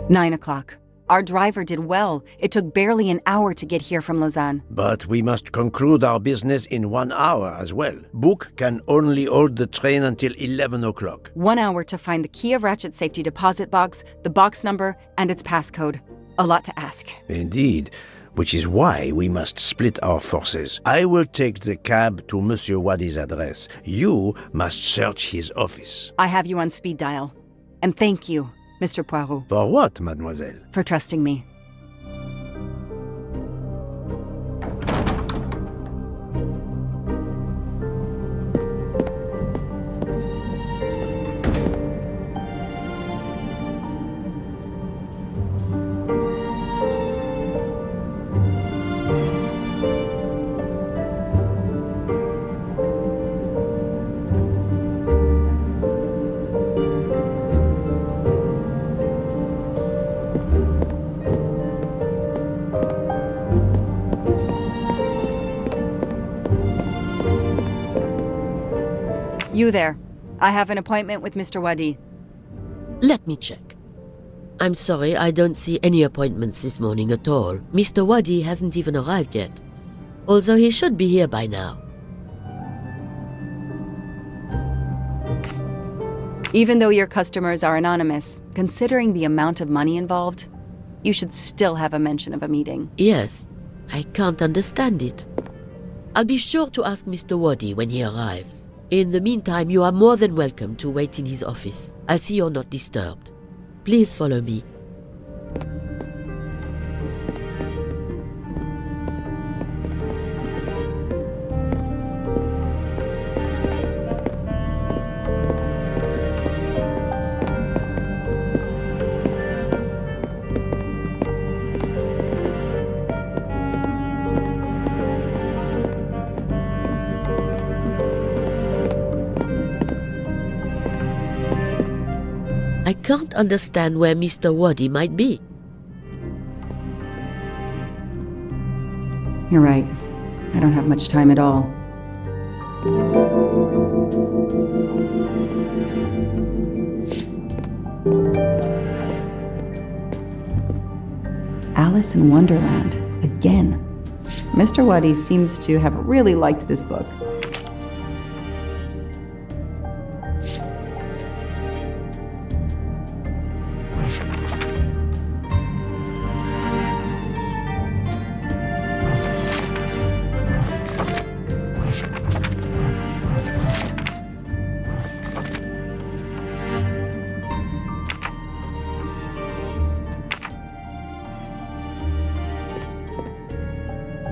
9 o'clock. Our driver did well. It took barely an hour to get here from Lausanne. But we must conclude our business in 1 hour as well. Book can only hold the train until 11 o'clock. 1 hour to find the key of Ratchet safety deposit box, the box number, and its passcode. A lot to ask. Indeed, which is why we must split our forces. I will take the cab to Monsieur Wadi's address. You must search his office. I have you on speed dial. And thank you, Mr. Poirot. For what, mademoiselle? For trusting me. You there. I have an appointment with Mr. Wadi. Let me check. I'm sorry, I don't see any appointments this morning at all. Mr. Wadi hasn't even arrived yet. Although he should be here by now. Even though your customers are anonymous, considering the amount of money involved, you should still have a mention of a meeting. Yes, I can't understand it. I'll be sure to ask Mr. Wadi when he arrives. In the meantime, you are more than welcome to wait in his office. I'll see you're not disturbed. Please follow me. I can't understand where Mr. Wadi might be. You're right. I don't have much time at all. Alice in Wonderland. Again. Mr. Wadi seems to have really liked this book.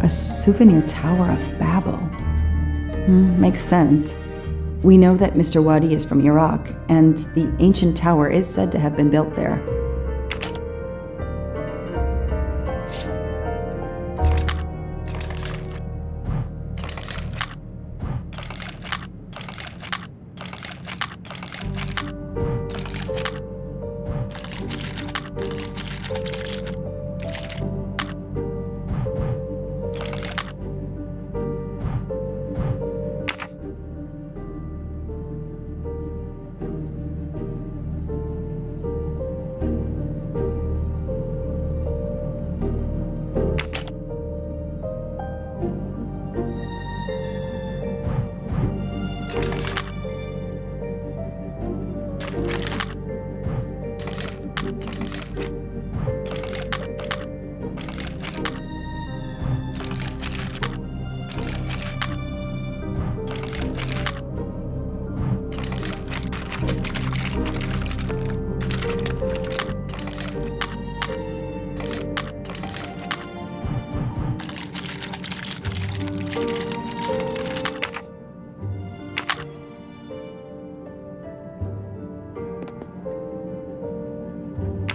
A souvenir Tower of Babel. Makes sense. We know that Mr. Wadi is from Iraq, and the ancient tower is said to have been built there.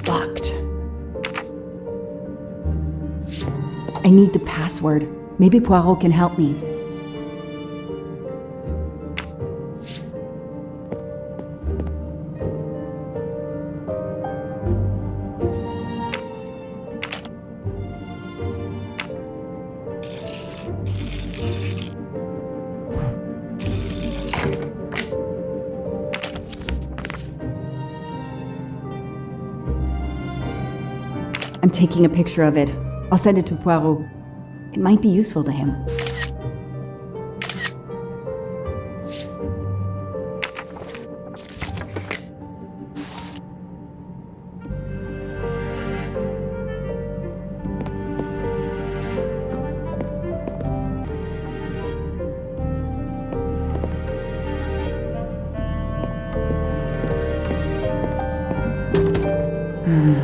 Locked. I need the password. Maybe Poirot can help me. I'm taking a picture of it. I'll send it to Poirot. It might be useful to him.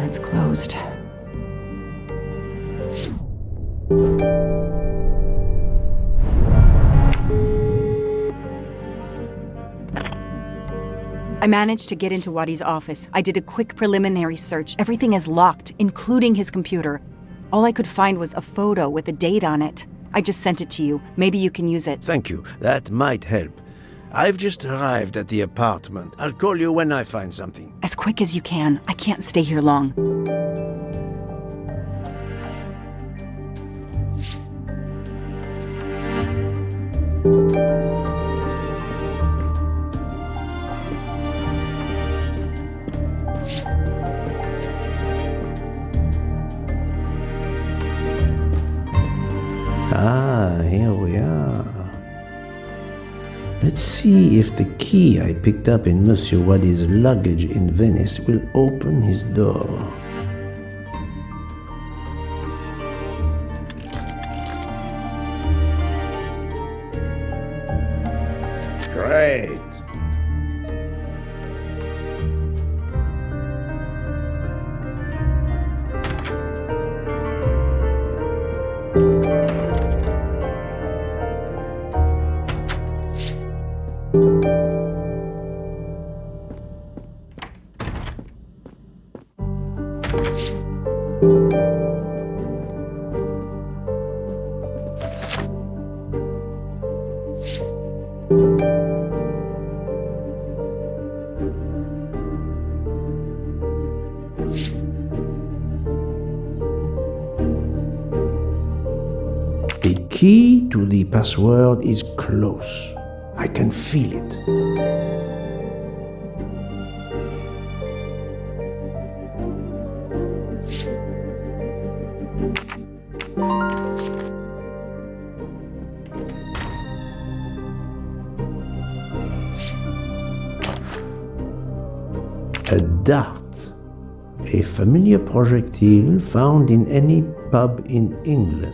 It's closed. I managed to get into Wadi's office. I did a quick preliminary search. Everything is locked, including his computer. All I could find was a photo with a date on it. I just sent it to you. Maybe you can use it. Thank you. That might help. I've just arrived at the apartment. I'll call you when I find something. As quick as you can. I can't stay here long. Ah, here we are. Let's see if the key I picked up in Monsieur Wadi's luggage in Venice will open his door. Great. The key to the password is close. I can feel it. A dart, a familiar projectile found in any pub in England.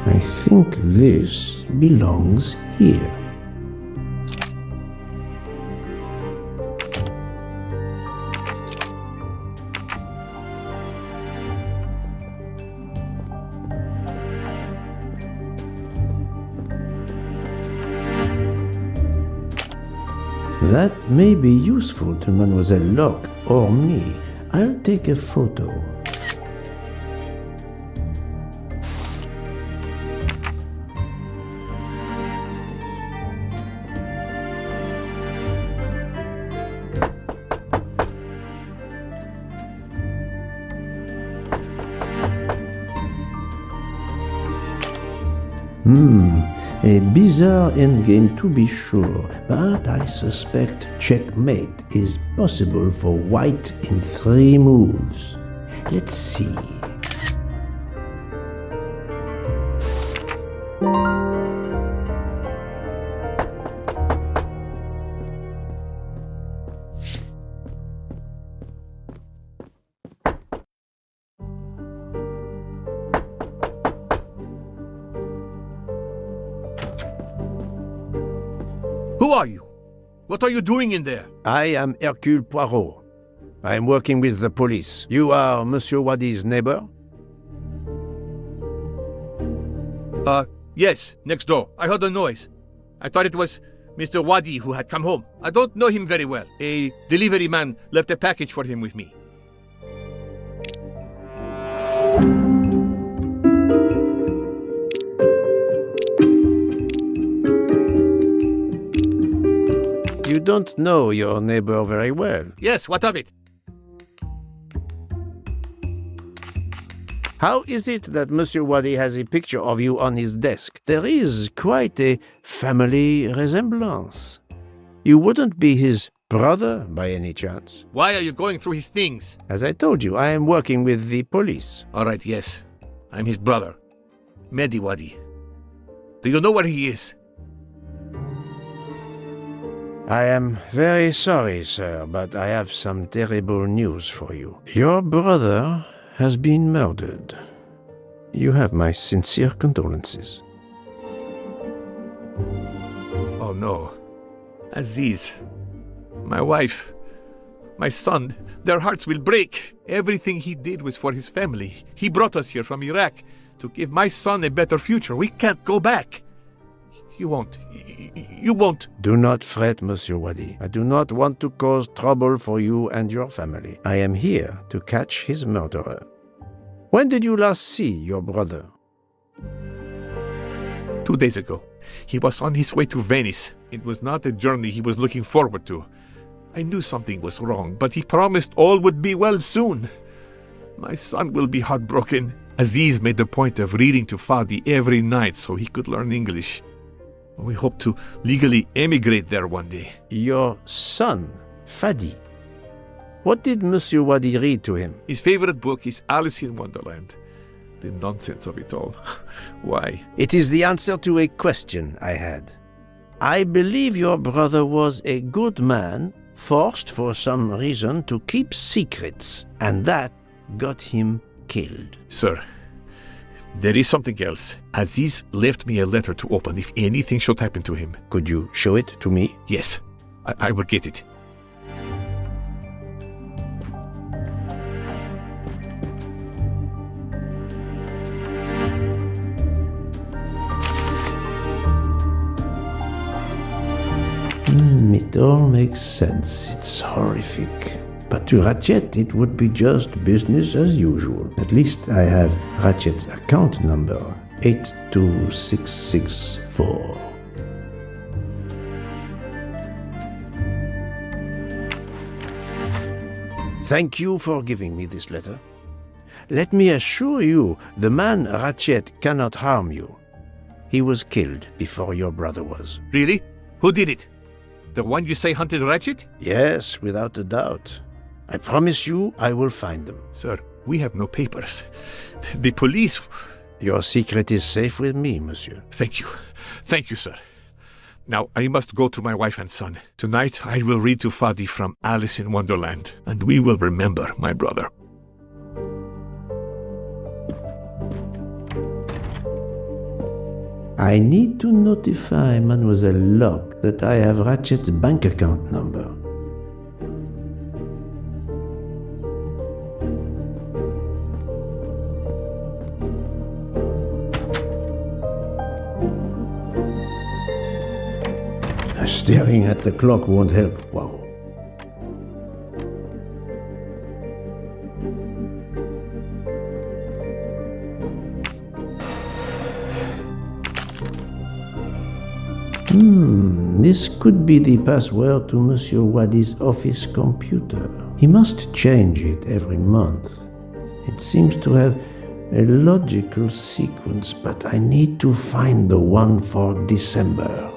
I think this belongs here. That may be useful to Mademoiselle Locke or me. I'll take a photo. A bizarre endgame to be sure, but I suspect checkmate is possible for white in 3 moves. Let's see. Who are you? What are you doing in there? I am Hercule Poirot. I am working with the police. You are Monsieur Wadi's neighbor? Yes, next door. I heard a noise. I thought it was Mr. Wadi who had come home. I don't know him very well. A delivery man left a package for him with me. You don't know your neighbor very well. Yes, what of it? How is it that Monsieur Wadi has a picture of you on his desk? There is quite a family resemblance. You wouldn't be his brother by any chance? Why are you going through his things? As I told you, I am working with the police. All right, yes. I'm his brother, Mehdi Wadi. Do you know where he is? I am very sorry, sir, but I have some terrible news for you. Your brother has been murdered. You have my sincere condolences. Oh no. Aziz, my wife, my son, their hearts will break. Everything he did was for his family. He brought us here from Iraq to give my son a better future. We can't go back. You won't. Do not fret, Monsieur Wadi. I do not want to cause trouble for you and your family. I am here to catch his murderer. When did you last see your brother? 2 days ago. He was on his way to Venice. It was not a journey he was looking forward to. I knew something was wrong, but he promised all would be well soon. My son will be heartbroken. Aziz made a point of reading to Fadi every night so he could learn English. We hope to legally emigrate there one day. Your son, Fadi. What did Monsieur Wadi read to him? His favorite book is Alice in Wonderland. The nonsense of it all. Why? It is the answer to a question I had. I believe your brother was a good man, forced for some reason to keep secrets, and that got him killed. Sir, there is something else. Aziz left me a letter to open if anything should happen to him. Could you show it to me? Yes, I will get it. It all makes sense. It's horrific. But to Ratchet, it would be just business as usual. At least I have Ratchet's account number, 82664. Thank you for giving me this letter. Let me assure you, the man Ratchet cannot harm you. He was killed before your brother was. Really? Who did it? The one you say hunted Ratchet? Yes, without a doubt. I promise you I will find them. Sir, we have no papers. The police... Your secret is safe with me, monsieur. Thank you. Thank you, sir. Now, I must go to my wife and son. Tonight, I will read to Fadi from Alice in Wonderland, and we will remember my brother. I need to notify Mademoiselle Locke that I have Ratchet's bank account number. Staring at the clock won't help. Wow. This could be the password to Monsieur Wadi's office computer. He must change it every month. It seems to have a logical sequence, but I need to find the one for December.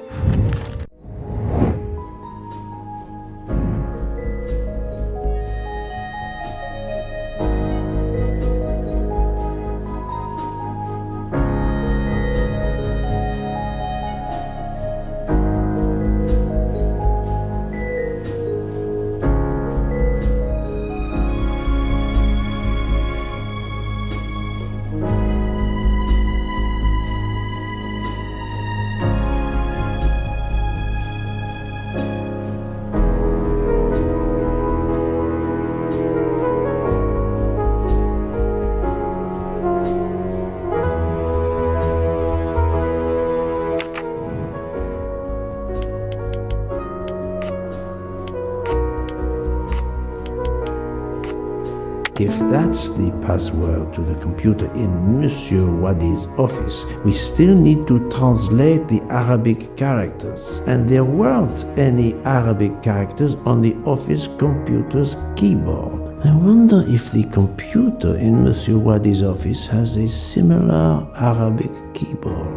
If that's the password to the computer in Monsieur Wadi's office, we still need to translate the Arabic characters. And there weren't any Arabic characters on the office computer's keyboard. I wonder if the computer in Monsieur Wadi's office has a similar Arabic keyboard.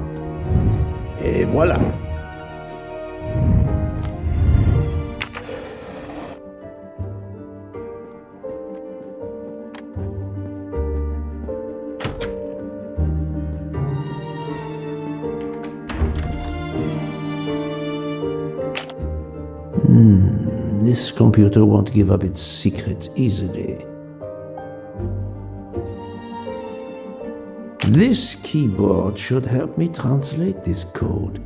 Et voilà! This computer won't give up its secrets easily. This keyboard should help me translate this code.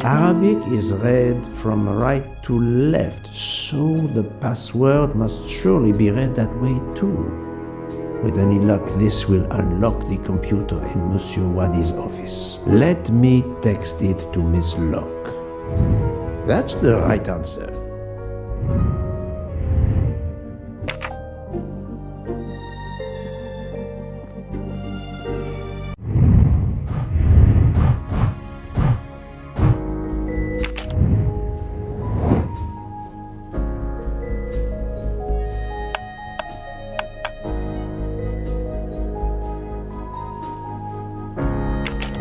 Arabic is read from right to left, so the password must surely be read that way too. With any luck, this will unlock the computer in Monsieur Wadi's office. Let me text it to Miss Locke. That's the right answer.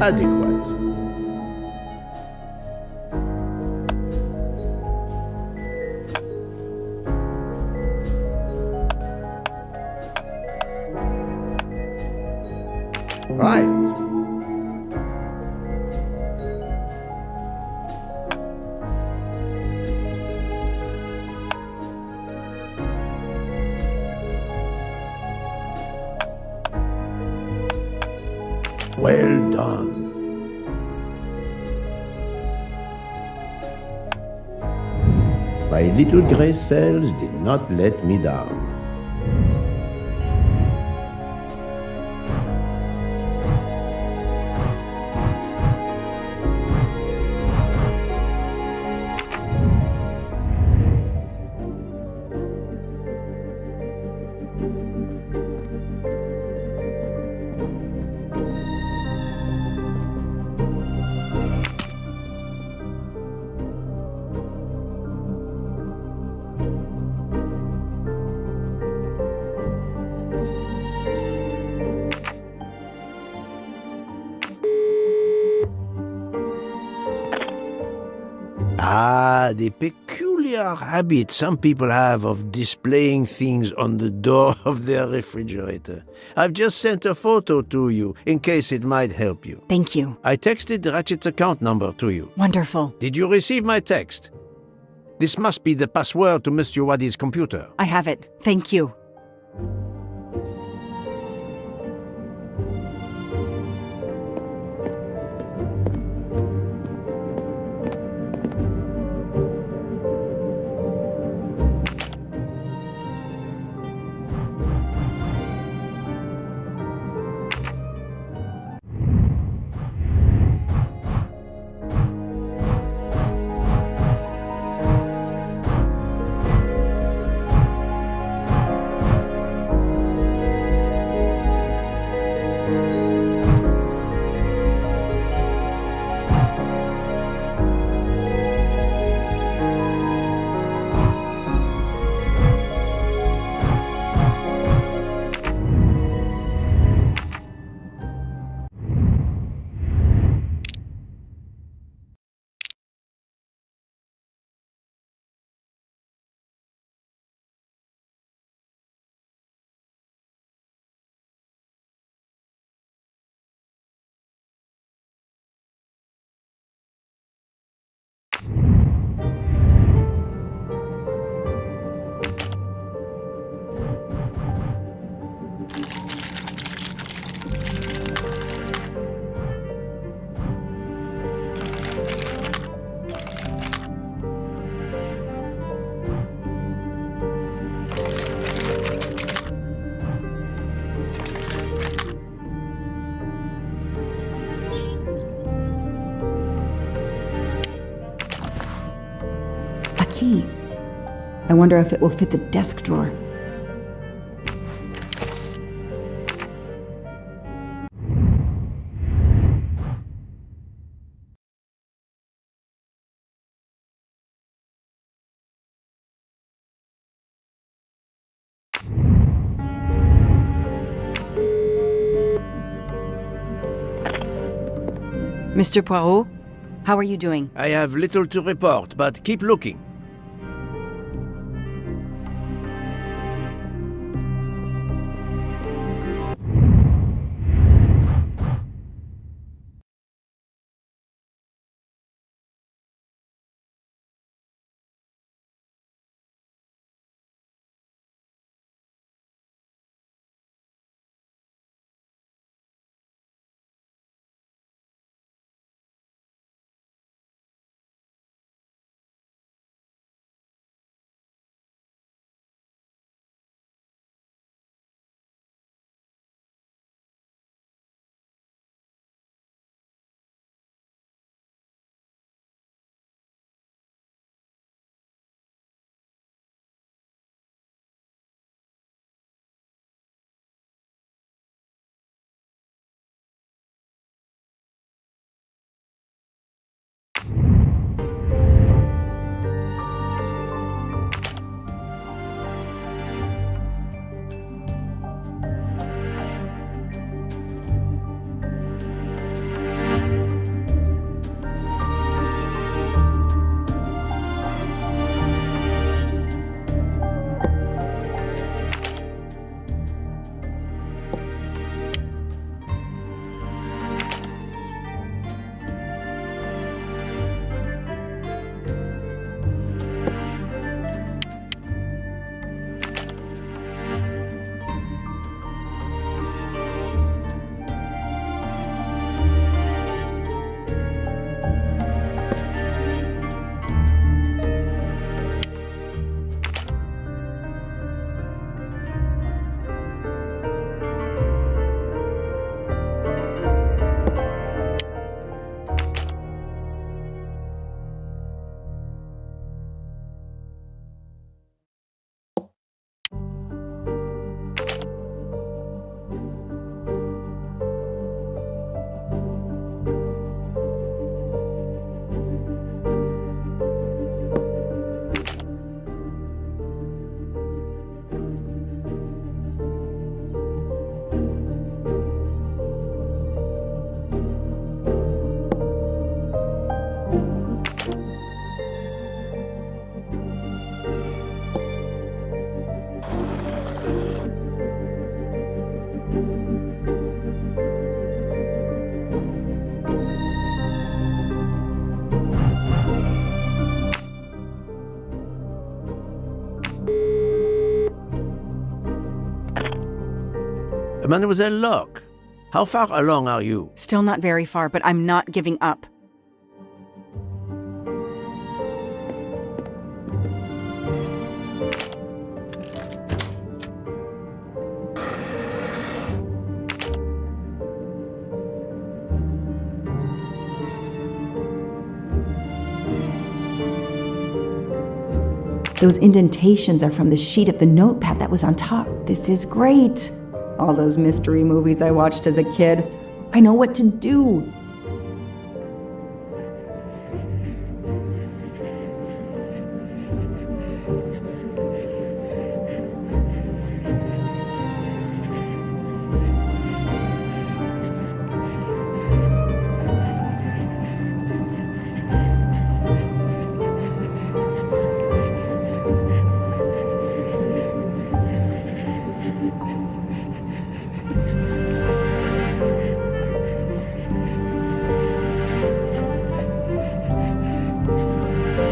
Adequate. Right. Well done. My little gray cells did not let me down. Ah, the peculiar habit some people have of displaying things on the door of their refrigerator. I've just sent a photo to you in case it might help you. Thank you. I texted Ratchet's account number to you. Wonderful. Did you receive my text? This must be the password to Mr. Wadi's computer. I have it. Thank you. Key. I wonder if it will fit the desk drawer. Mr. Poirot, how are you doing? I have little to report, but keep looking. Mademoiselle Locke, how far along are you? Still not very far, but I'm not giving up. Those indentations are from the sheet of the notepad that was on top. This is great. All those mystery movies I watched as a kid. I know what to do.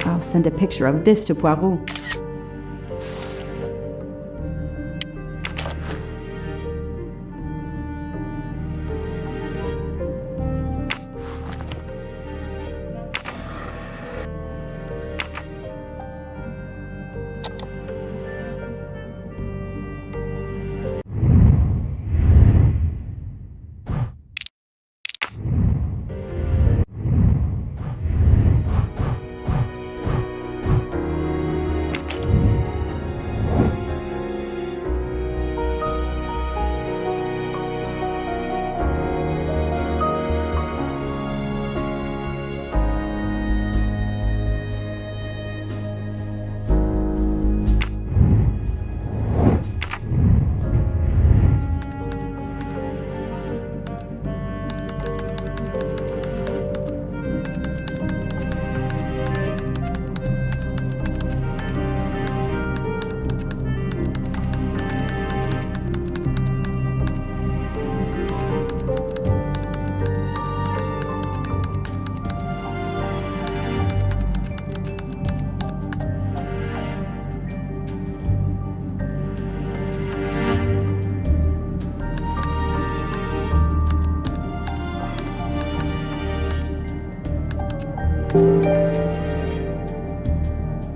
I'll send a picture of this to Poirot.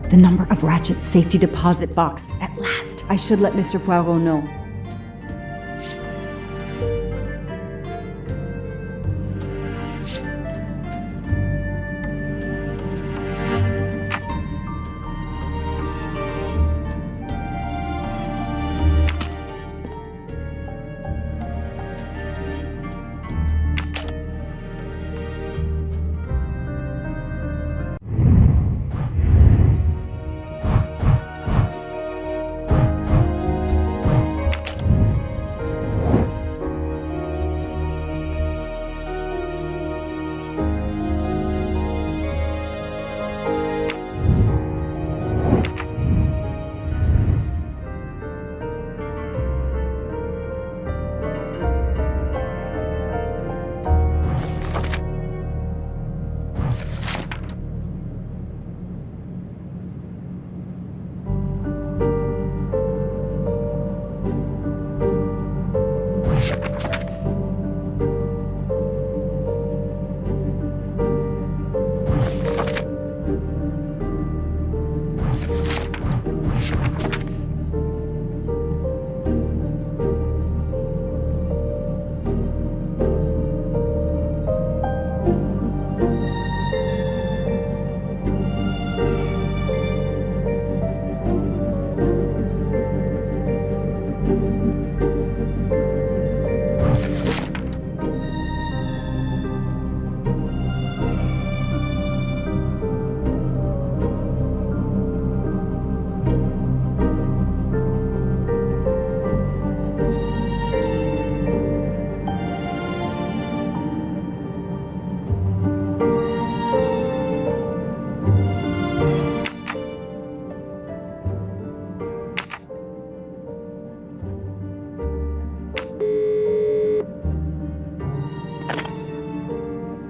The number of Ratchet's safety deposit box. At last. I should let Mr. Poirot know.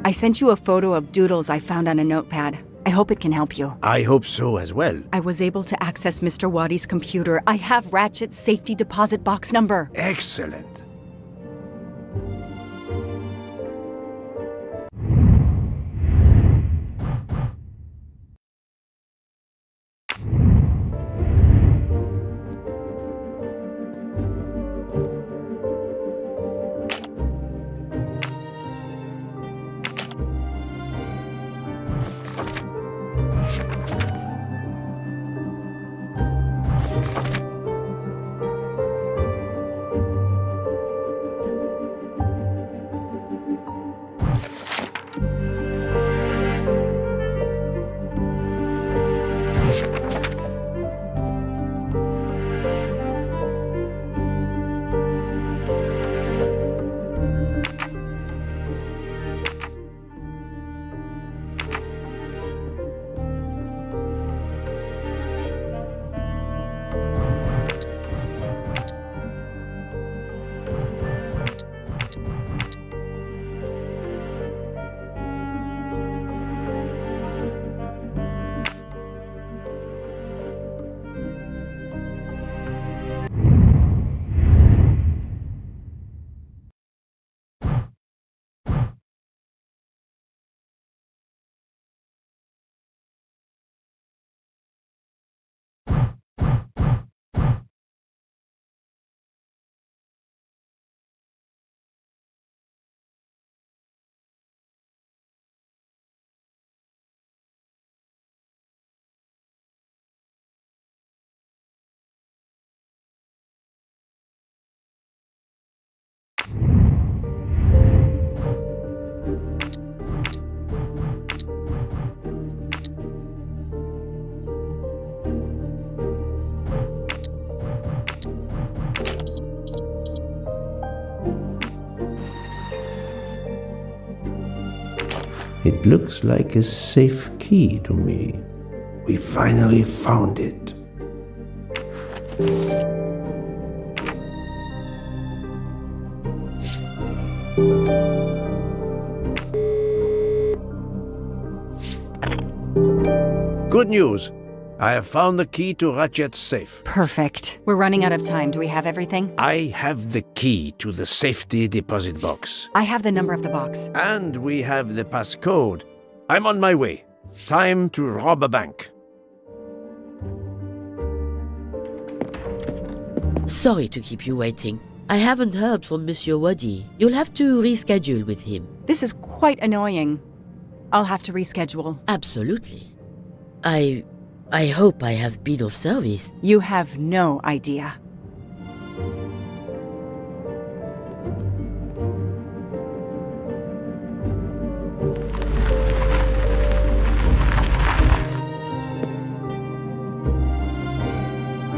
I sent you a photo of doodles I found on a notepad. I hope it can help you. I hope so as well. I was able to access Mr. Waddy's computer. I have Ratchet's safety deposit box number. Excellent. It looks like a safe key to me. We finally found it. Good news. I have found the key to Ratchet's safe. Perfect. We're running out of time. Do we have everything? I have the key to the safety deposit box. I have the number of the box. And we have the passcode. I'm on my way. Time to rob a bank. Sorry to keep you waiting. I haven't heard from Monsieur Wadi. You'll have to reschedule with him. This is quite annoying. I'll have to reschedule. Absolutely. I hope I have been of service. You have no idea.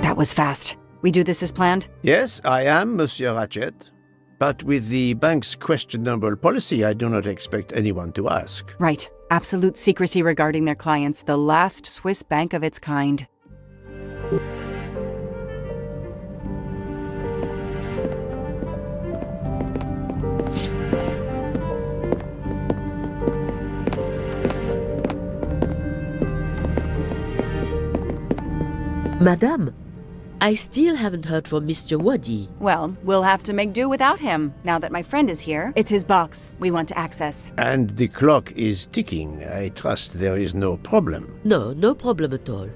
That was fast. We do this as planned? Yes, I am, Monsieur Ratchet. But with the bank's questionable policy, I do not expect anyone to ask. Right. Absolute secrecy regarding their clients. The last Swiss bank of its kind. Madame, I still haven't heard from Mr. Wadi. Well, we'll have to make do without him. Now that my friend is here, it's his box we want to access. And the clock is ticking. I trust there is no problem. No problem at all.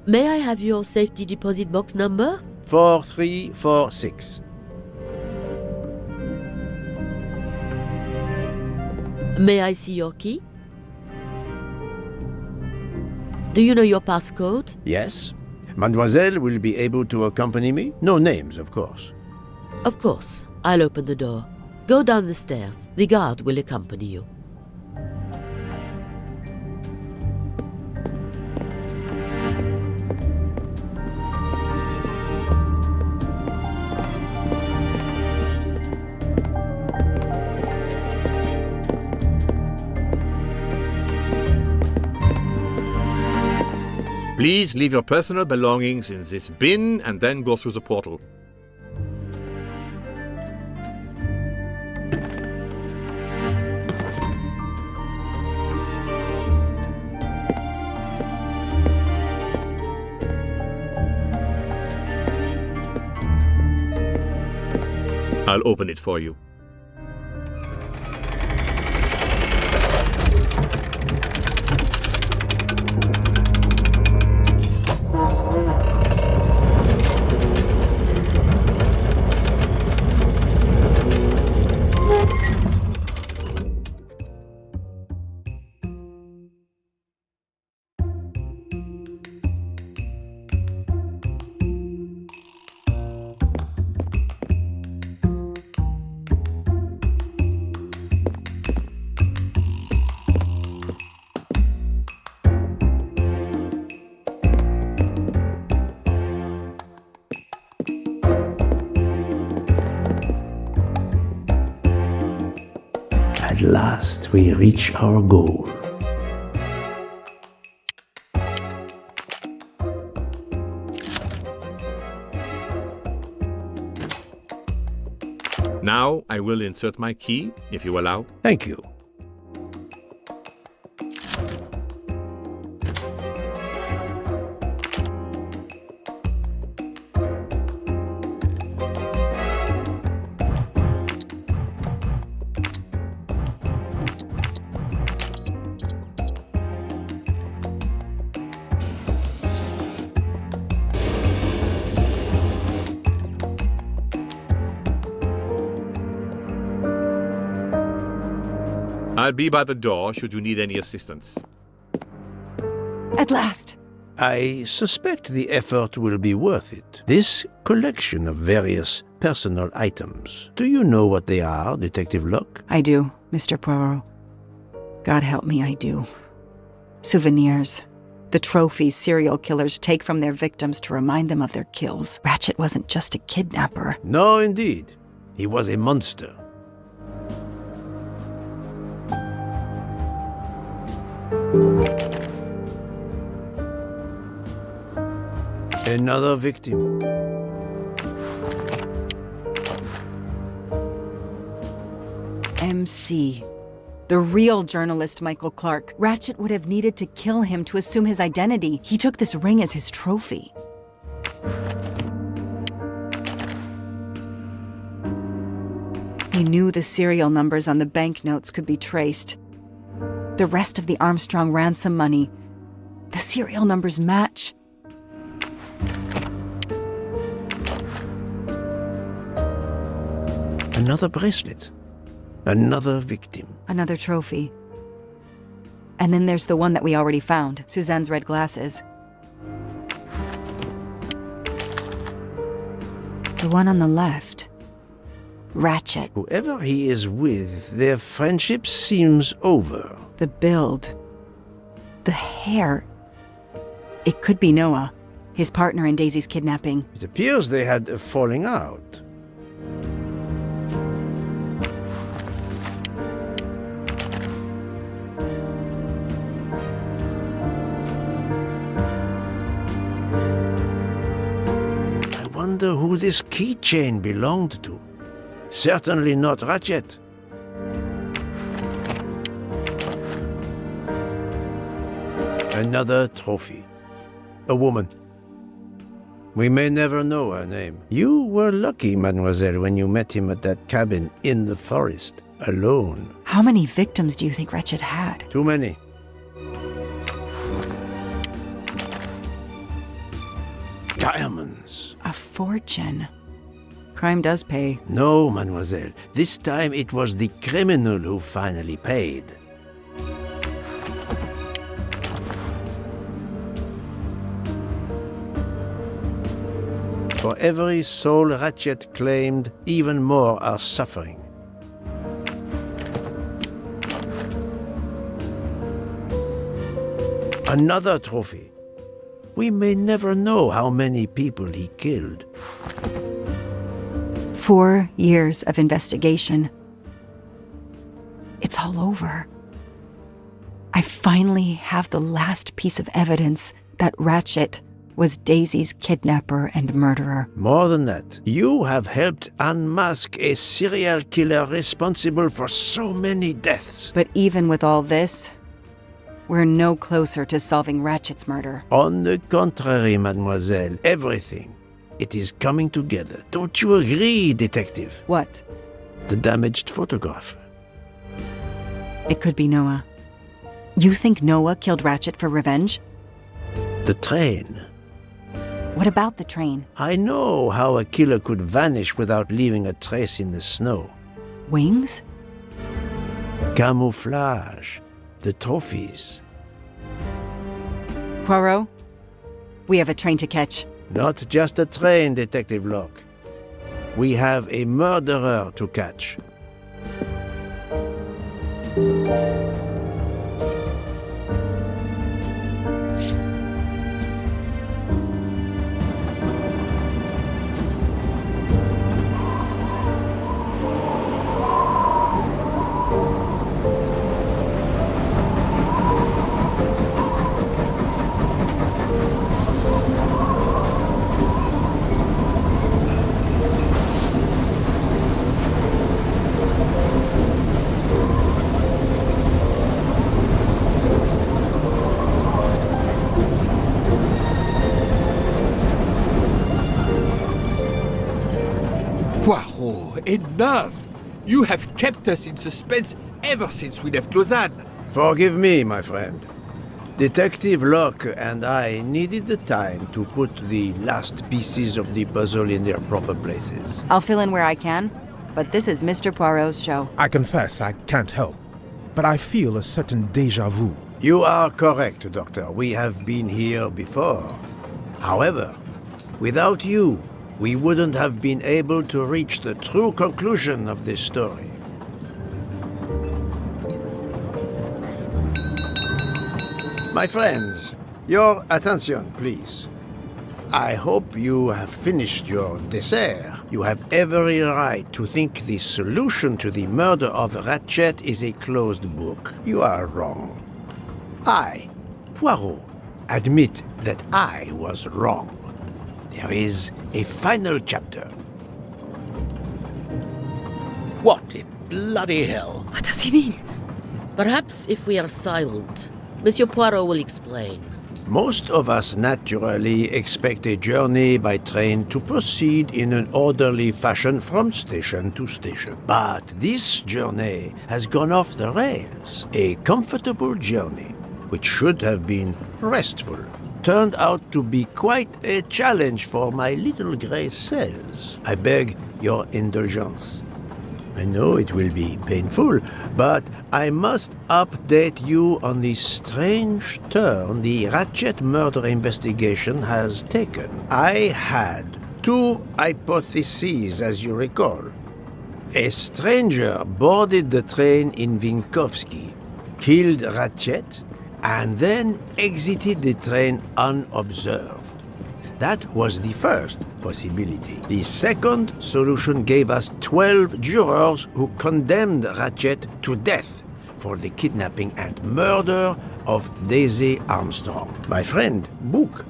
May I have your safety deposit box number? 4346. May I see your key? Do you know your passcode? Yes. Mademoiselle will be able to accompany me? No names, of course. Of course. I'll open the door. Go down the stairs. The guard will accompany you. Please leave your personal belongings in this bin and then go through the portal. I'll open it for you. At last, we reach our goal. Now I will insert my key, if you allow. Thank you. I'll be by the door should you need any assistance. At last. I suspect the effort will be worth it. This collection of various personal items. Do you know what they are, Detective Locke? I do, Mr. Poirot. God help me, I do. Souvenirs. The trophies serial killers take from their victims to remind them of their kills. Ratchet wasn't just a kidnapper. No, indeed. He was a monster. Another victim. MC. The real journalist Michael Clark. Ratchet would have needed to kill him to assume his identity. He took this ring as his trophy. He knew the serial numbers on the banknotes could be traced. The rest of the Armstrong ransom money. The serial numbers match. Another bracelet. Another victim. Another trophy. And then there's the one that we already found, Suzanne's red glasses. The one on the left. Ratchet. Whoever he is with, their friendship seems over. The build. The hair. It could be Noah, his partner in Daisy's kidnapping. It appears they had a falling out. I wonder who this keychain belonged to. Certainly not Ratchet. Another trophy. A woman. We may never know her name. You were lucky, mademoiselle, when you met him at that cabin in the forest, alone. How many victims do you think Ratchet had? Too many. Diamonds. A fortune. Crime does pay. No, mademoiselle. This time it was the criminal who finally paid. For every soul Ratchet claimed, even more are suffering. Another trophy. We may never know how many people he killed. 4 years of investigation. It's all over. I finally have the last piece of evidence that Ratchet was Daisy's kidnapper and murderer. More than that, you have helped unmask a serial killer responsible for so many deaths. But even with all this, we're no closer to solving Ratchet's murder. On the contrary, mademoiselle, everything. It is coming together. Don't you agree, detective? What? The damaged photograph. It could be Noah. You think Noah killed Ratchet for revenge? The train. What about the train? I know how a killer could vanish without leaving a trace in the snow. Wings? Camouflage. The trophies. Poirot? We have a train to catch. Not just a train, Detective Locke. We have a murderer to catch. Poirot, enough! You have kept us in suspense ever since we left Lausanne. Forgive me, my friend. Detective Locke and I needed the time to put the last pieces of the puzzle in their proper places. I'll fill in where I can, but this is Mr. Poirot's show. I confess I can't help, but I feel a certain déjà vu. You are correct, Doctor. We have been here before. However, without you, we wouldn't have been able to reach the true conclusion of this story. My friends, your attention, please. I hope you have finished your dessert. You have every right to think the solution to the murder of Ratchet is a closed book. You are wrong. I, Poirot, admit that I was wrong. There is a final chapter. What in bloody hell? What does he mean? Perhaps if we are silent, Monsieur Poirot will explain. Most of us naturally expect a journey by train to proceed in an orderly fashion from station to station. But this journey has gone off the rails. A comfortable journey, which should have been restful, turned out to be quite a challenge for my little grey cells. I beg your indulgence. I know it will be painful, but I must update you on the strange turn the Ratchet murder investigation has taken. I had two hypotheses, as you recall. A stranger boarded the train in Vinkovsky, killed Ratchet, and then exited the train unobserved. That was the first possibility. The second solution gave us 12 jurors who condemned Ratchet to death for the kidnapping and murder of Daisy Armstrong. My friend, Book,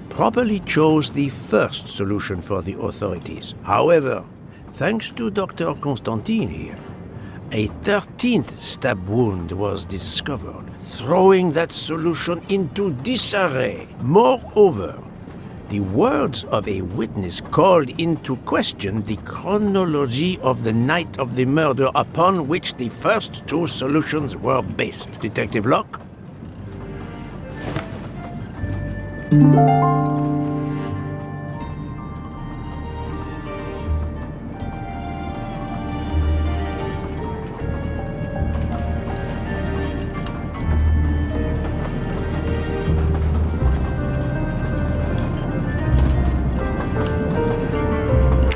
properly chose the first solution for the authorities. However, thanks to Dr. Constantine here, a 13th stab wound was discovered, throwing that solution into disarray. Moreover, the words of a witness called into question the chronology of the night of the murder upon which the first two solutions were based. Detective Locke?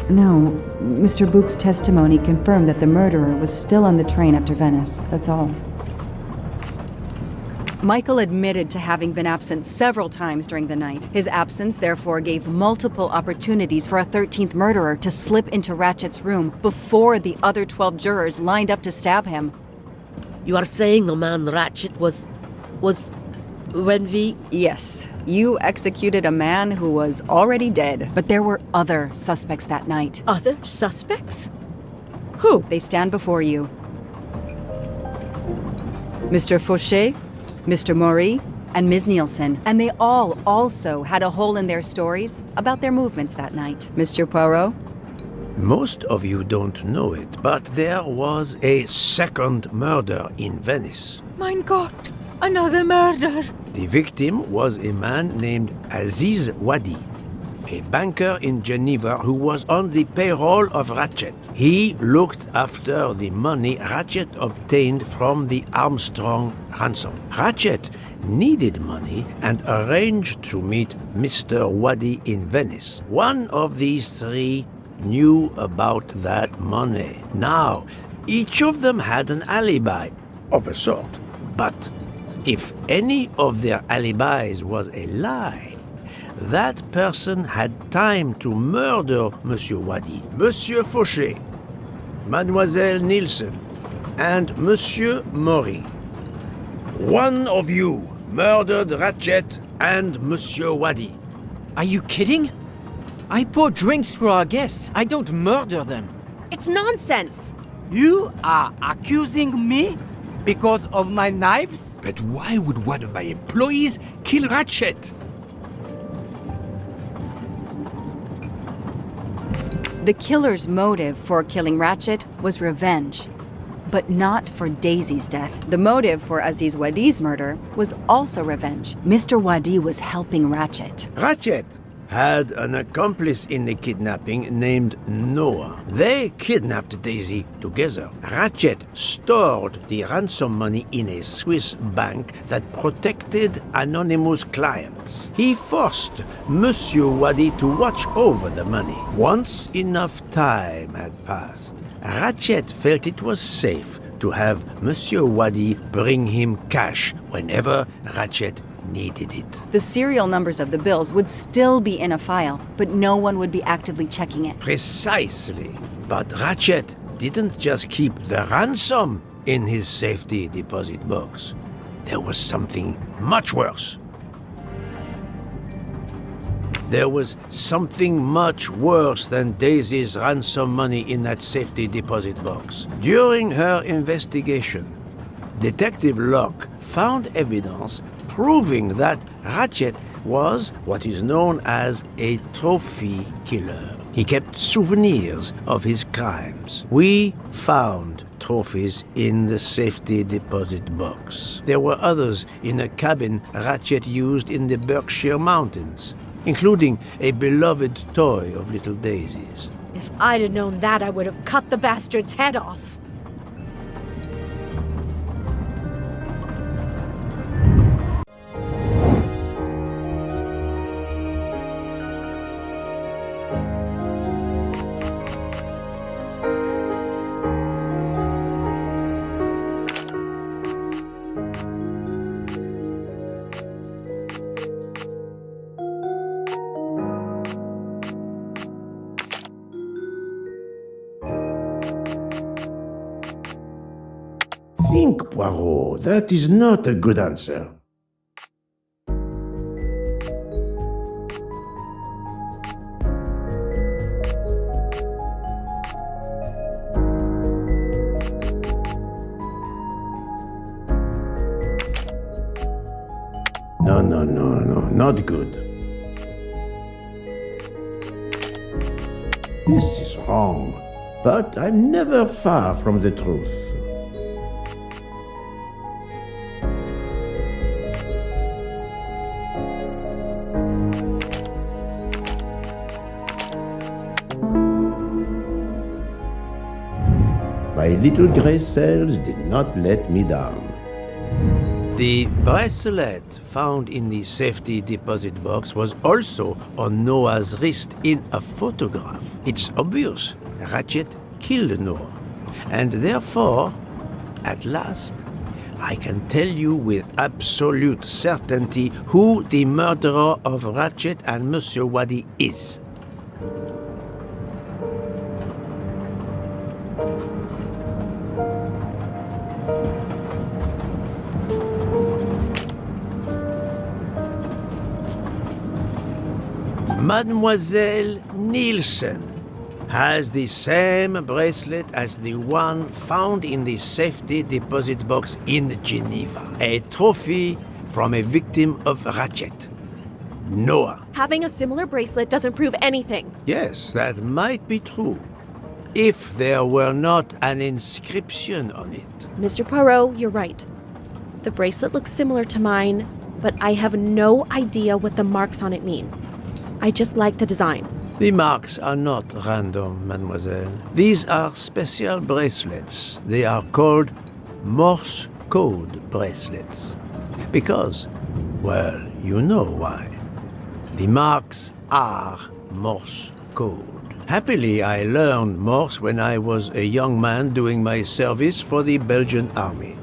No, Mr. Book's testimony confirmed that the murderer was still on the train up to Venice, that's all. Michael admitted to having been absent several times during the night. His absence therefore gave multiple opportunities for a 13th murderer to slip into Ratchet's room before the other 12 jurors lined up to stab him. You are saying the man Ratchet was when we... Yes, you executed a man who was already dead, but there were other suspects that night. Other suspects? Who? They stand before you. Mr. Fauché, Mr. Maury, and Ms. Nielsen, and they all also had a hole in their stories about their movements that night. Mr. Poirot? Most of you don't know it, but there was a second murder in Venice. Mein Gott, another murder. The victim was a man named Aziz Wadi, a banker in Geneva who was on the payroll of Ratchet. He looked after the money Ratchet obtained from the Armstrong ransom. Ratchet needed money and arranged to meet Mr. Wadi in Venice. One of these three knew about that money. Now, each of them had an alibi, of a sort. But if any of their alibis was a lie, that person had time to murder Monsieur Wadi, Monsieur Fauché, Mademoiselle Nielsen, and Monsieur Maury. One of you murdered Ratchet and Monsieur Wadi. Are you kidding? I pour drinks for our guests. I don't murder them. It's nonsense. You are accusing me because of my knives? But why would one of my employees kill Ratchet? The killer's motive for killing Ratchet was revenge, but not for Daisy's death. The motive for Aziz Wadi's murder was also revenge. Mr. Wadi was helping Ratchet. Ratchet had an accomplice in the kidnapping named Noah. They kidnapped Daisy together. Ratchet stored the ransom money in a Swiss bank that protected anonymous clients. He forced Monsieur Wadi to watch over the money. Once enough time had passed, Ratchet felt it was safe to have Monsieur Wadi bring him cash whenever Ratchet needed it. The serial numbers of the bills would still be in a file, but no one would be actively checking it. Precisely. But Ratchet didn't just keep the ransom in his safety deposit box. there was something much worse. There was something much worse than Daisy's ransom money in that safety deposit box. During her investigation, Detective Locke found evidence proving that Ratchet was what is known as a trophy killer. He kept souvenirs of his crimes. We found trophies in the safety deposit box. There were others in a cabin Ratchet used in the Berkshire Mountains, including a beloved toy of little Daisy's. If I'd have known that, I would have cut the bastard's head off. Think, Poirot. That is not a good answer. No, not good. This is wrong, but I'm never far from the truth. My little gray cells did not let me down. The bracelet found in the safety deposit box was also on Noah's wrist in a photograph. It's obvious Ratchet killed Noah, and therefore, at last, I can tell you with absolute certainty who the murderer of Ratchet and Monsieur Wadi is. Mademoiselle Nielsen has the same bracelet as the one found in the safety deposit box in Geneva. A trophy from a victim of Ratchet, Noah. Having a similar bracelet doesn't prove anything. Yes, that might be true, if there were not an inscription on it. Mr. Poirot, you're right. The bracelet looks similar to mine, but I have no idea what the marks on it mean. I just like the design. The marks are not random, mademoiselle. These are special bracelets. They are called Morse code bracelets. Because, well, you know why. The marks are Morse code. Happily, I learned Morse when I was a young man doing my service for the Belgian army.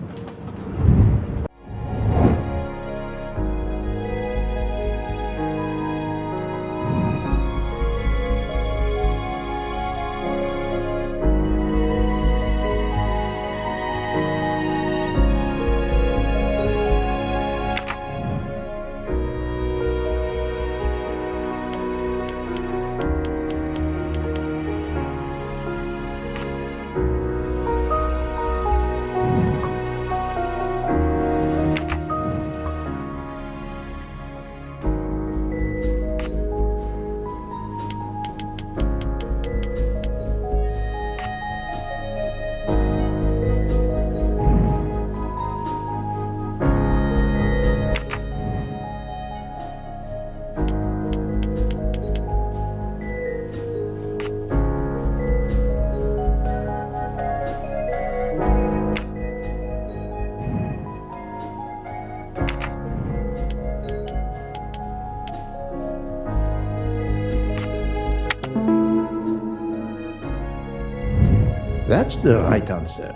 That's the right answer.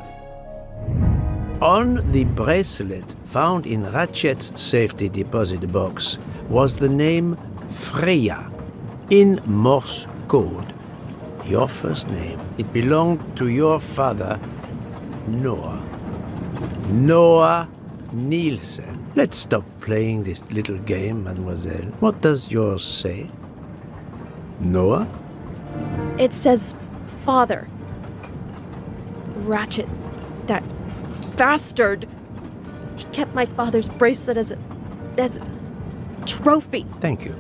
On the bracelet found in Ratchet's safety deposit box was the name Freya in Morse code. Your first name. It belonged to your father, Noah. Noah Nielsen. Let's stop playing this little game, mademoiselle. What does yours say? Noah? It says father. Ratchet, that bastard. He kept my father's bracelet as a trophy. Thank you.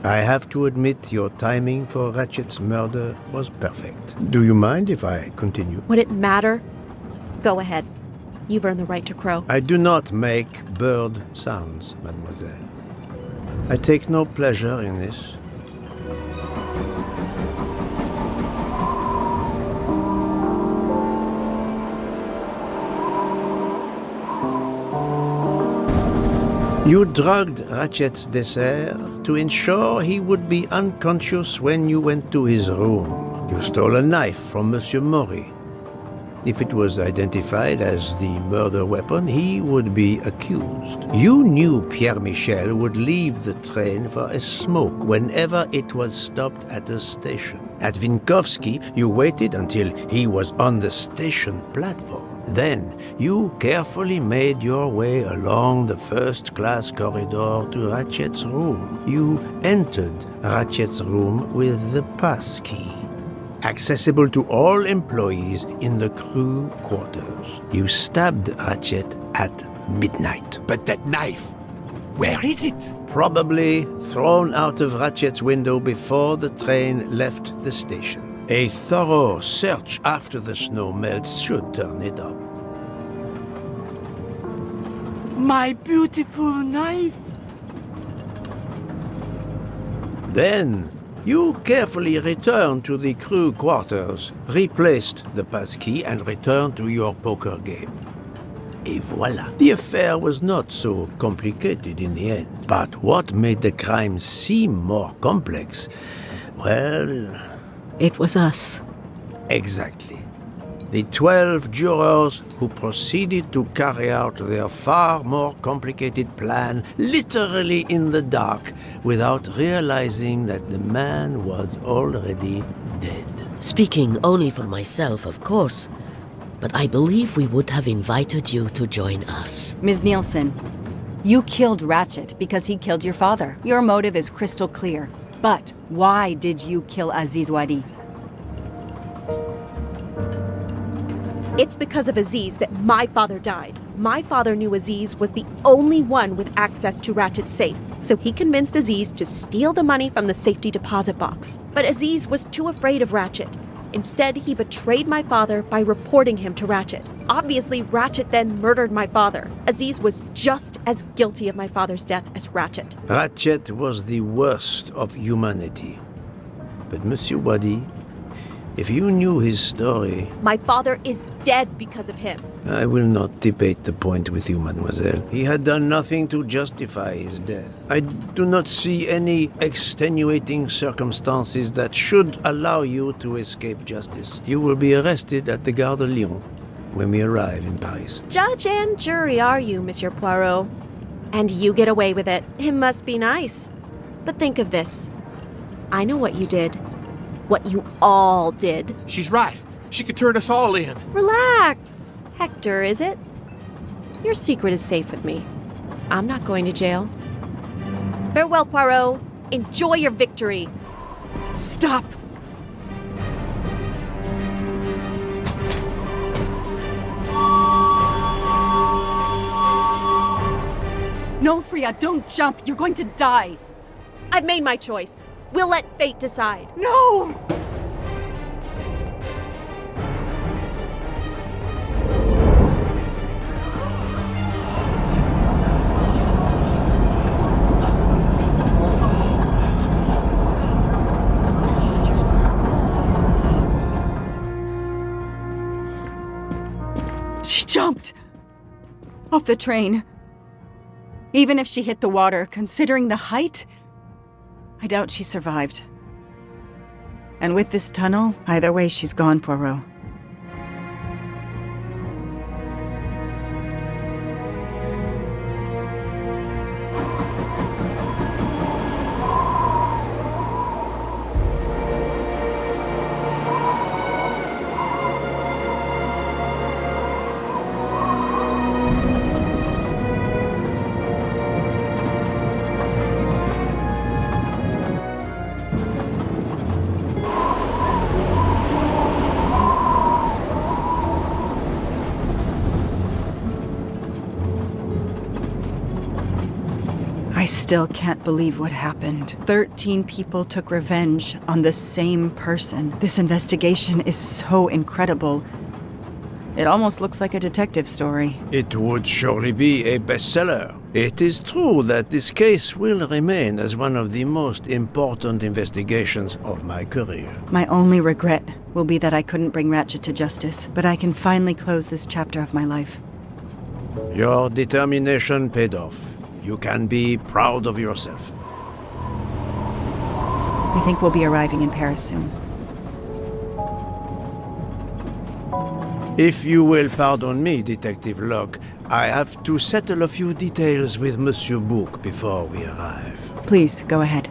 I have to admit your timing for Ratchet's murder was perfect. Do you mind if I continue? Would it matter? Go ahead. You've earned the right to crow. I do not make bird sounds, mademoiselle. I take no pleasure in this. You drugged Ratchet's dessert to ensure he would be unconscious when you went to his room. You stole a knife from Monsieur Maury. If it was identified as the murder weapon, he would be accused. You knew Pierre Michel would leave the train for a smoke whenever it was stopped at a station. At Vinkovsky, you waited until he was on the station platform. Then, you carefully made your way along the first-class corridor to Ratchet's room. You entered Ratchet's room with the pass key, accessible to all employees in the crew quarters. You stabbed Ratchet at midnight. But that knife, where is it? Probably thrown out of Ratchet's window before the train left the station. A thorough search after the snow melts should turn it up. My beautiful knife! Then, you carefully returned to the crew quarters, replaced the passkey, and returned to your poker game. Et voila. The affair was not so complicated in the end. But what made the crime seem more complex? Well... It was us. Exactly. The 12 jurors who proceeded to carry out their far more complicated plan literally in the dark without realizing that the man was already dead. Speaking only for myself, of course, but I believe we would have invited you to join us. Ms. Nielsen, you killed Ratchet because he killed your father. Your motive is crystal clear. But why did you kill Aziz Wadi? It's because of Aziz that my father died. My father knew Aziz was the only one with access to Ratchet's safe, so he convinced Aziz to steal the money from the safety deposit box. But Aziz was too afraid of Ratchet. Instead, he betrayed my father by reporting him to Ratchet. Obviously, Ratchet then murdered my father. Aziz was just as guilty of my father's death as Ratchet. Ratchet was the worst of humanity. But Monsieur Wadi, if you knew his story... My father is dead because of him. I will not debate the point with you, mademoiselle. He had done nothing to justify his death. I do not see any extenuating circumstances that should allow you to escape justice. You will be arrested at the Gare de Lyon when we arrive in Paris. Judge and jury are you, Monsieur Poirot. And you get away with it. It must be nice. But think of this. I know what you did. What you all did. She's right. She could turn us all in. Relax. Hector, is it? Your secret is safe with me. I'm not going to jail. Farewell, Poirot. Enjoy your victory. Stop! No, Freya, don't jump. You're going to die. I've made my choice. We'll let fate decide. No! She jumped off the train. Even if she hit the water, considering the height, I doubt she survived. And with this tunnel, either way, she's gone, Poirot. still can't believe what happened. 13 people took revenge on the same person. This investigation is so incredible. It almost looks like a detective story. It would surely be a bestseller. It is true that this case will remain as one of the most important investigations of my career. My only regret will be that I couldn't bring Ratchet to justice, but I can finally close this chapter of my life. Your determination paid off. You can be proud of yourself. We think we'll be arriving in Paris soon. If you will pardon me, Detective Locke, I have to settle a few details with Monsieur Book before we arrive. Please, go ahead.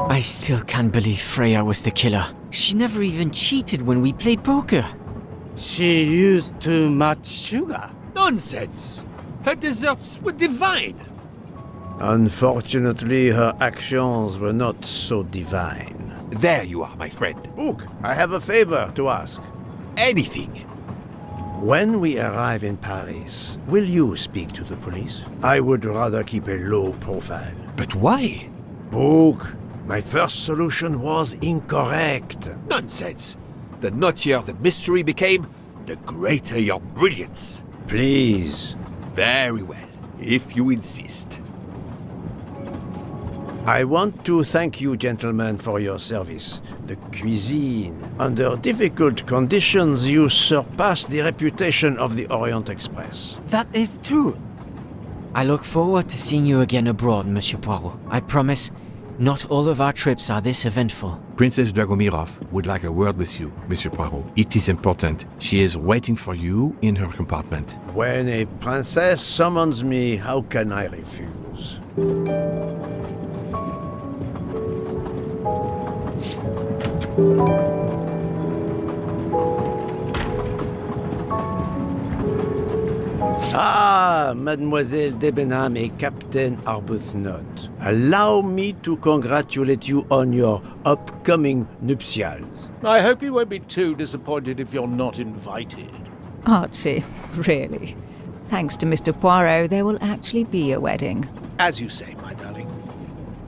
I still can't believe Freya was the killer. She never even cheated when we played poker. She used too much sugar. Nonsense! Her desserts were divine! Unfortunately, her actions were not so divine. There you are, my friend. Book, I have a favor to ask. Anything. When we arrive in Paris, will you speak to the police? I would rather keep a low profile. But why? Book, my first solution was incorrect. Nonsense! The knottier the mystery became, the greater your brilliance. Please. Very well, if you insist. I want to thank you, gentlemen, for your service. The cuisine. Under difficult conditions, you surpassed the reputation of the Orient Express. That is true. I look forward to seeing you again abroad, Monsieur Poirot. I promise, not all of our trips are this eventful. Princess Dragomirov would like a word with you, Monsieur Poirot. It is important. She is waiting for you in her compartment. When a princess summons me, how can I refuse? Ah, Mademoiselle Debenham et Captain Arbuthnot. Allow me to congratulate you on your upcoming nuptials. I hope you won't be too disappointed if you're not invited. Archie, really? Thanks to Mr. Poirot, there will actually be a wedding. As you say, my darling.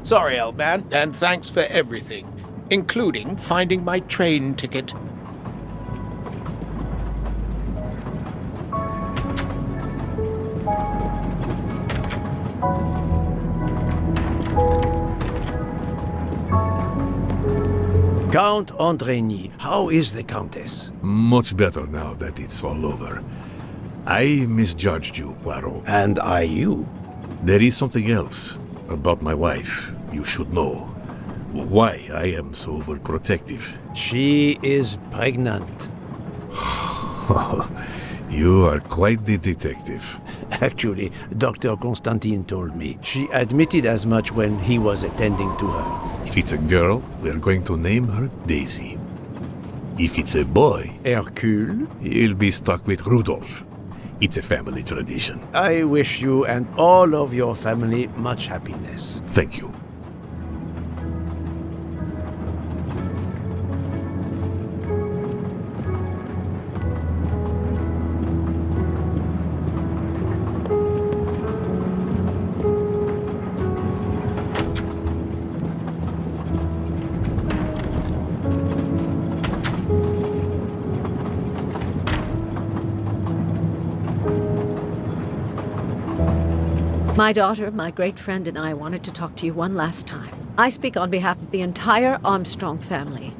Sorry, old man, and thanks for everything, including finding my train ticket. Count Andreny, how is the Countess? Much better now that it's all over. I misjudged you, Poirot. And I you. There is something else about my wife you should know. Why I am so overprotective. She is pregnant. You are quite the detective. Actually, Dr. Constantine told me. She admitted as much when he was attending to her. If it's a girl, we're going to name her Daisy. If it's a boy, Hercule? he'll be stuck with Rudolph. It's a family tradition. I wish you and all of your family much happiness. Thank you. My daughter, my great friend, and I wanted to talk to you one last time. I speak on behalf of the entire Armstrong family,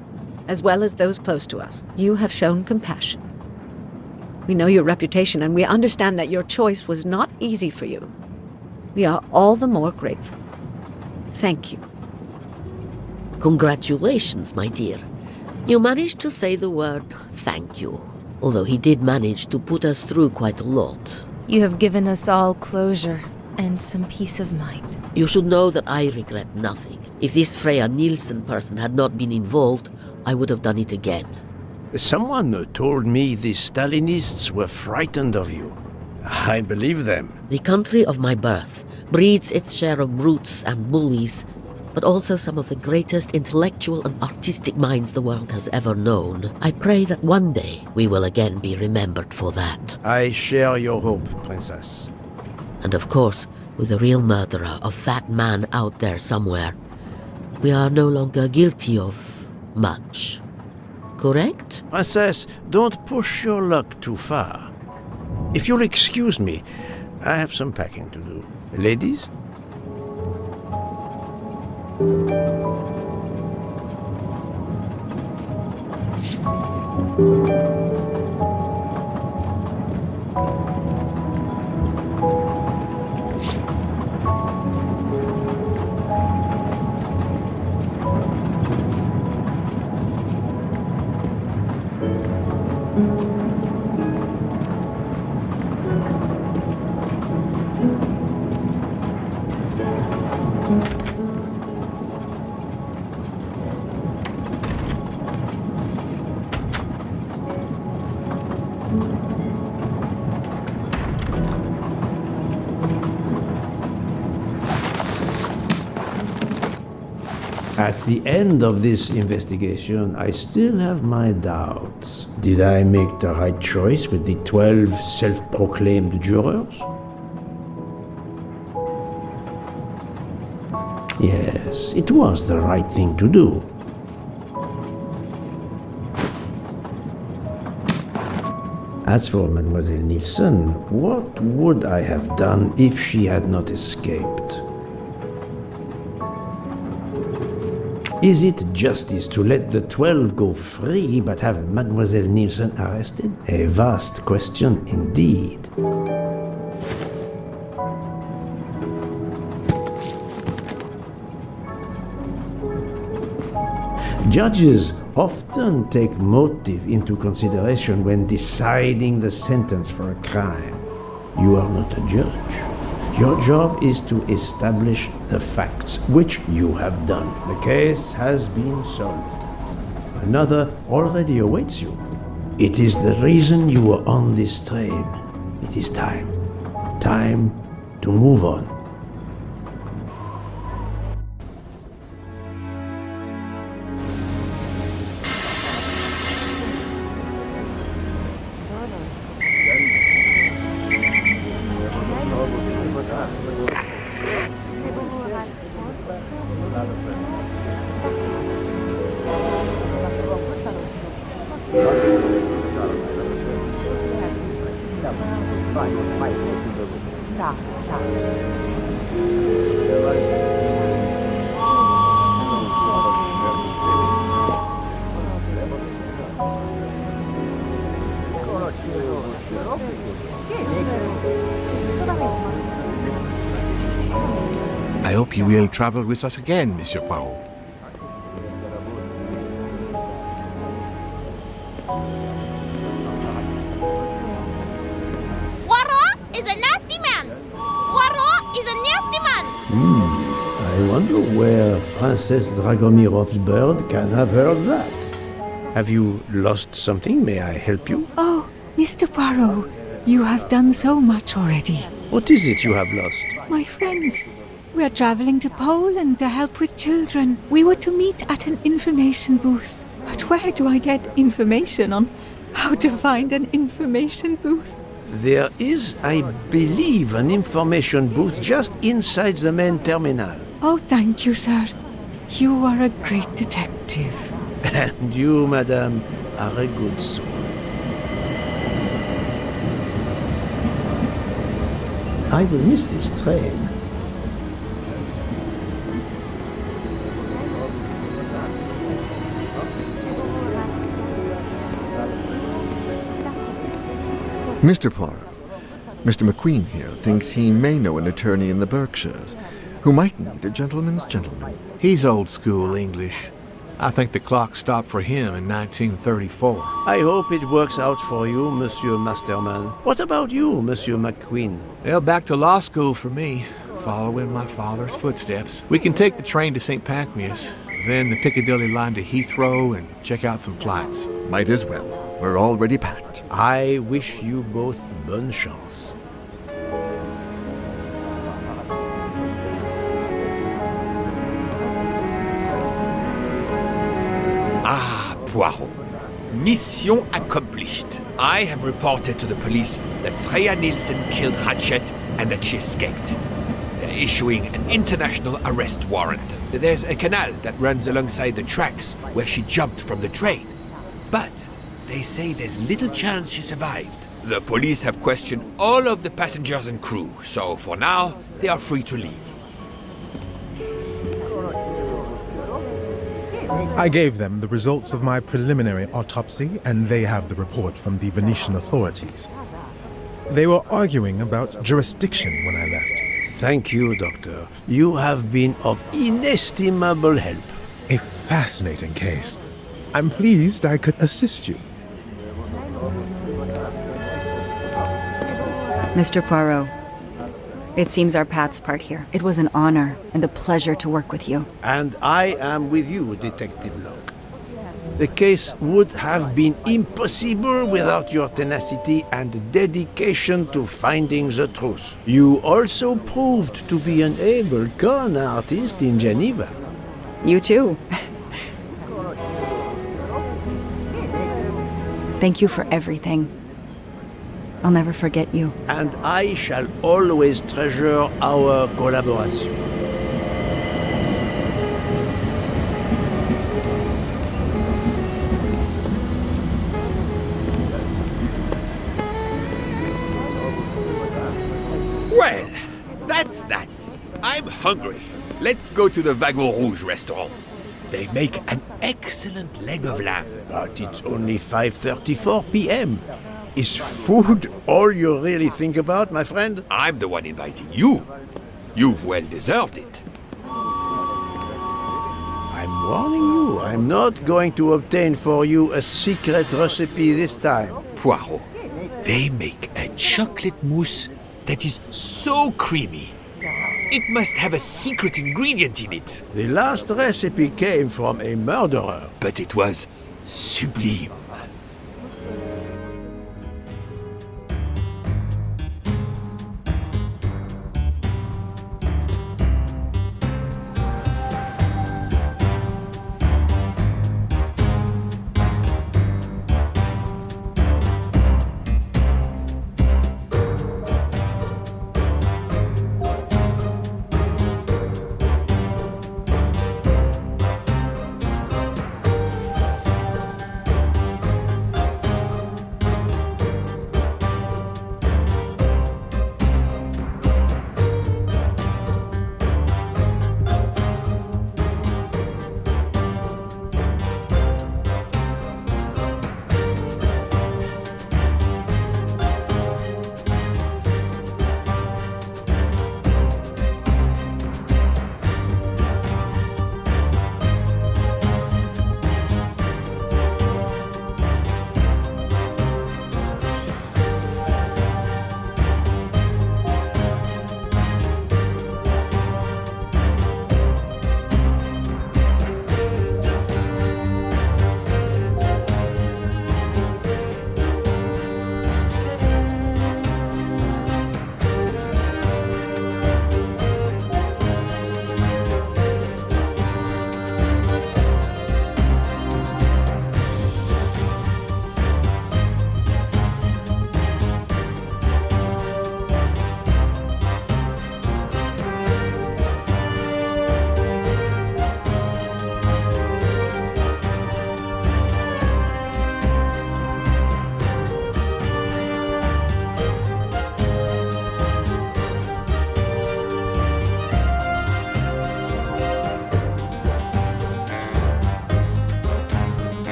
as well as those close to us. You have shown compassion. We know your reputation, and we understand that your choice was not easy for you. We are all the more grateful. Thank you. Congratulations, my dear. You managed to say the word thank you, although he did manage to put us through quite a lot. You have given us all closure and some peace of mind. You should know that I regret nothing. If this Freya Nielsen person had not been involved, I would have done it again. Someone told me the Stalinists were frightened of you. I believe them. The country of my birth breeds its share of brutes and bullies, but also some of the greatest intellectual and artistic minds the world has ever known. I pray that one day we will again be remembered for that. I share your hope, Princess. And of course, with the real murderer of that man out there somewhere, we are no longer guilty of much. Correct? Princess, don't push your luck too far. If you'll excuse me, I have some packing to do. Ladies? At the end of this investigation, I still have my doubts. Did I make the right choice with the 12 self-proclaimed jurors? Yes, it was the right thing to do. As for Mademoiselle Nielsen, what would I have done if she had not escaped? Is it justice to let the 12 go free but have Mademoiselle Nielsen arrested? A vast question indeed. Judges often take motive into consideration when deciding the sentence for a crime. You are not a judge. Your job is to establish the facts, which you have done. The case has been solved. Another already awaits you. It is the reason you were on this train. It is time. Time to move on. I hope you will travel with us again, Monsieur Poirot. Poirot is a nasty man! Poirot is a nasty man! I wonder where Princess Dragomirov's bird can have heard that. Have you lost something? May I help you? Oh, Mr. Poirot, you have done so much already. What is it you have lost? My friends, we are traveling to Poland to help with children. We were to meet at an information booth. But where do I get information on how to find an information booth? There is, I believe, an information booth just inside the main terminal. Oh, thank you, sir. You are a great detective. And you, madame, are a good soul. I will miss this train. Mr. Poirot, Mr. McQueen here thinks he may know an attorney in the Berkshires who might need a gentleman's gentleman. He's old school English. I think the clock stopped for him in 1934. I hope it works out for you, Monsieur Masterman. What about you, Monsieur McQueen? Well, back to law school for me, following my father's footsteps. We can take the train to St. Pancras, then the Piccadilly line to Heathrow and check out some flights. Might as well. We're already packed. I wish you both bonne chance. Poirot. Mission accomplished. I have reported to the police that Freya Nielsen killed Ratchet and that she escaped. They're issuing an international arrest warrant. There's a canal that runs alongside the tracks where she jumped from the train. But they say there's little chance she survived. The police have questioned all of the passengers and crew, so for now, they are free to leave. I gave them the results of my preliminary autopsy, and they have the report from the Venetian authorities. They were arguing about jurisdiction when I left. Thank you, Doctor. You have been of inestimable help. A fascinating case. I'm pleased I could assist you. Mr. Poirot, it seems our paths part here. It was an honor and a pleasure to work with you. And I am with you, Detective Locke. The case would have been impossible without your tenacity and dedication to finding the truth. You also proved to be an able con artist in Geneva. You too. Thank you for everything. I'll never forget you. And I shall always treasure our collaboration. Well, that's that. I'm hungry. Let's go to the Wagon Rouge restaurant. They make an excellent leg of lamb. But it's only 5:34 p.m. Is food all you really think about, my friend? I'm the one inviting you. You've well deserved it. I'm warning you, I'm not going to obtain for you a secret recipe this time. Poirot, they make a chocolate mousse that is so creamy. It must have a secret ingredient in it. The last recipe came from a murderer. But it was sublime.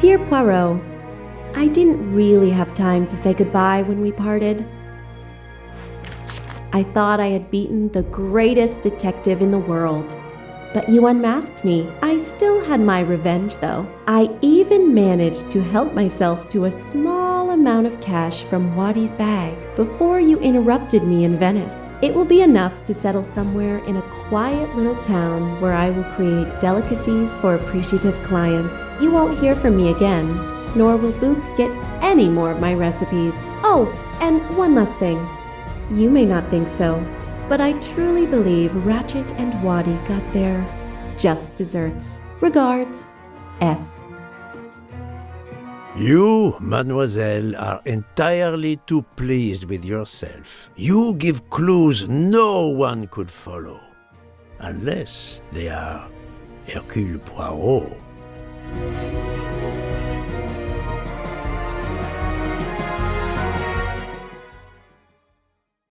Dear Poirot, I didn't really have time to say goodbye when we parted. I thought I had beaten the greatest detective in the world. But you unmasked me. I still had my revenge, though. I even managed to help myself to a small amount of cash from Wadi's bag before you interrupted me in Venice. It will be enough to settle somewhere in a quiet little town where I will create delicacies for appreciative clients. You won't hear from me again, nor will Book get any more of my recipes. Oh, and one last thing. You may not think so, but I truly believe Ratchet and Wadi got their just desserts. Regards, F. You, mademoiselle, are entirely too pleased with yourself. You give clues no one could follow, unless they are Hercule Poirot.